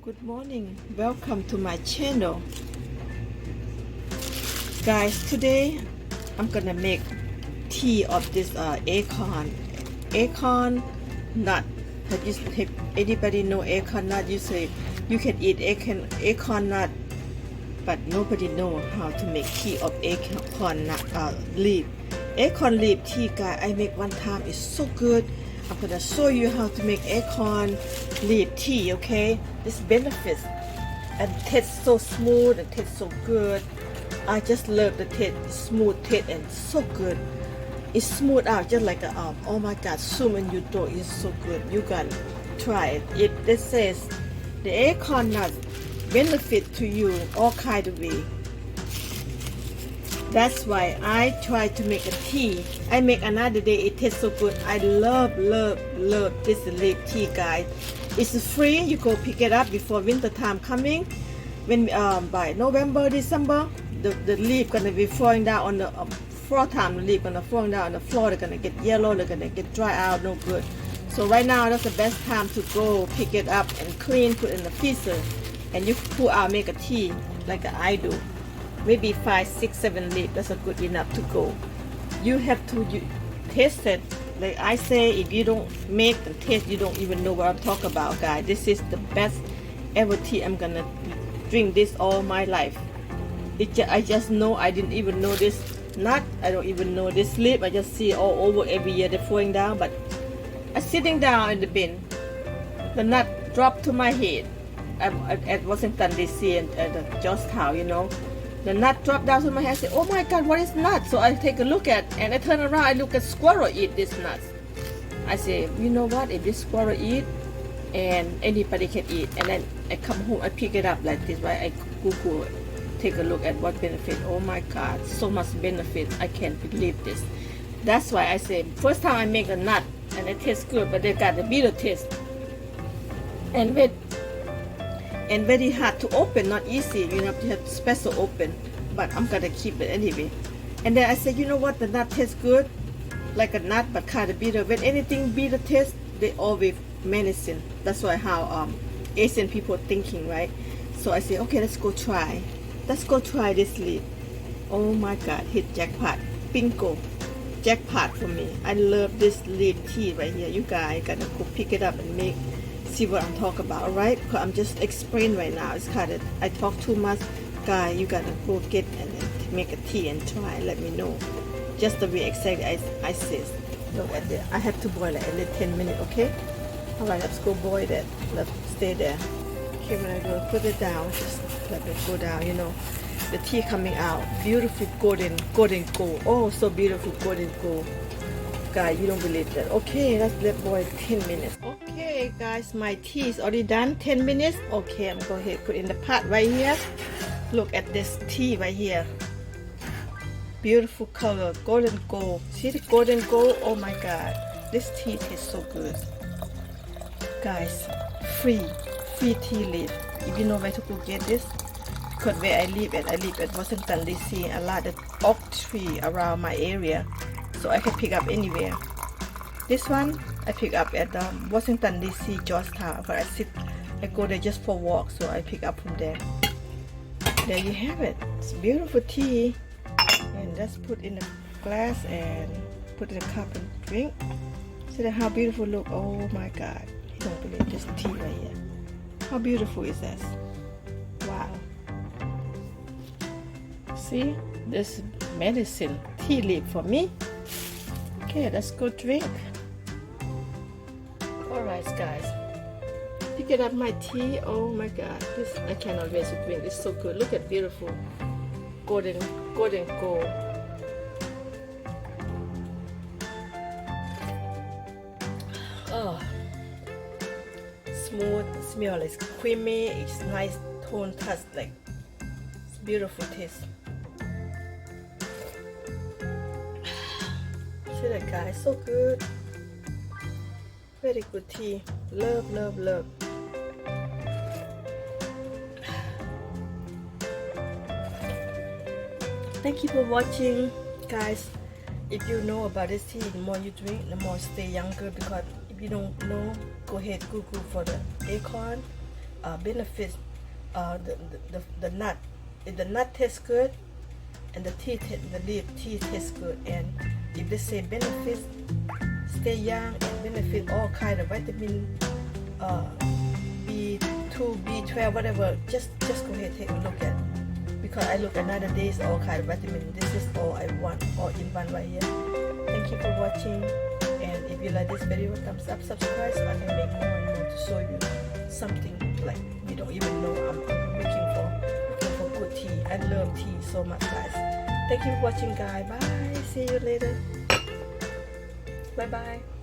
Good morning, welcome to my channel. Guys, today I'm gonna make tea of this acorn nut. Have anybody know acorn nut? You say you can eat acorn nut, but nobody know how to make tea of acorn nut leaf. Acorn leaf tea, guys, I make one time. It's so good. I'm gonna show you how to make acorn leaf tea. Okay, this benefits and tastes so smooth and tastes so good. I just love the taste, smooth taste and so good. It's smooth out just like a oh my god, soup when you do is so good. You can try it. It says the acorn nut benefit to you all kind of way. That's why I try to make a tea. I make another day. It tastes so good. I love this leaf tea, guys. It's free. You go pick it up before winter time coming. When by November, December, the leaf gonna be falling down on the fall time. The leaf gonna fall down on the floor. They're gonna get yellow. They're gonna get dry out. No good. So right now that's the best time to go pick it up and clean, put it in the freezer, and you pull out, make a tea like I do. Maybe 5, 6, 7 leaves. That's a good enough to go. You have to taste it. Like I say, if you don't make and taste, you don't even know what I'm talking about, guys. This is the best ever tea. I'm gonna drink this all my life. I just know. I didn't even know this nut. I don't even know this leaf. I just see it all over every year. They're falling down, but I'm sitting down in the bin. The nut dropped to my head. At Washington D.C. and at Georgetown, you know. The nut dropped down to my head. I said, oh my god, what is nut? So I take a look at, and I turn around, I look at squirrel eat this nut. I say, you know what, if this squirrel eat, and anybody can eat. And then I come home, I pick it up like this, right? I Google it, take a look at what benefit. Oh my god, so much benefit. I can't believe this. That's why I say, first time I make a nut, and it tastes good, but they got a bitter taste. And very hard to open, not easy. You have to have special open, but I'm gonna keep it anyway. And then I said, you know what, the nut tastes good, like a nut, but kind of bitter. When anything bitter tastes, they always medicine. That's why how Asian people thinking, right? So I say, okay, let's go try this leaf. Oh my god, hit jackpot, bingo, jackpot for me. I love this leaf tea right here. You guys gotta go pick it up and make. See what I'm talking about, alright? Because I'm just explaining right now. It's kind of, I talk too much. Guy, you gotta go get and make a tea and try. Let me know. Just the way exactly I said. Look at that. I have to boil it at 10 minutes, okay? Alright, let's go boil that. Let's stay there. Okay, when I go put it down, just let it go down, you know. The tea coming out. Beautiful golden gold. Oh, so beautiful golden gold. Guys, you don't believe that. Okay, let's let boil 10 minutes. Okay guys, my tea is already done. 10 minutes. Okay, I'm going to put in the pot right here. Look at this tea right here. Beautiful color, golden gold. See the golden gold? Oh my god, this tea tastes so good. Guys, free tea leaf. If you know where to go get this, because where I live at Washington D.C. a lot of oak tree around my area, so I can pick up anywhere. This one I pick up at Washington D.C. Georgetown, but I go there just for walk, so I pick up from there. There you have it. It's beautiful tea, and let's put in a glass and put in a cup and drink. See how beautiful it look. Oh my god, you don't believe this tea right here. How beautiful is this? Wow. See, this medicine tea leaf for me. Okay, let's go drink. Alright guys, pick it up my tea. Oh my god, this I cannot wait to drink. It's so good. Look at beautiful golden gold. Oh, smooth smell. It's creamy. It's nice tone touch. Like it's beautiful taste. See that guys, so good. Very good tea. Love. Thank you for watching, guys. If you know about this tea, the more you drink, the more stay younger. Because if you don't know, go ahead Google for the acorn benefits. The nut, if the nut tastes good, and the leaf tea tastes good, and if they say benefits, stay young and benefit all kind of vitamin, B2, B12, whatever. Just go ahead and take a look at. Because I look another days all kind of vitamin. This is all I want, all in one right here. Thank you for watching, and if you like this video, thumbs up, subscribe, so I can make more and more to show you something like you don't even know I'm looking for good tea. I love tea so much, guys. Thank you for watching, guys. Bye. See you later. Bye bye.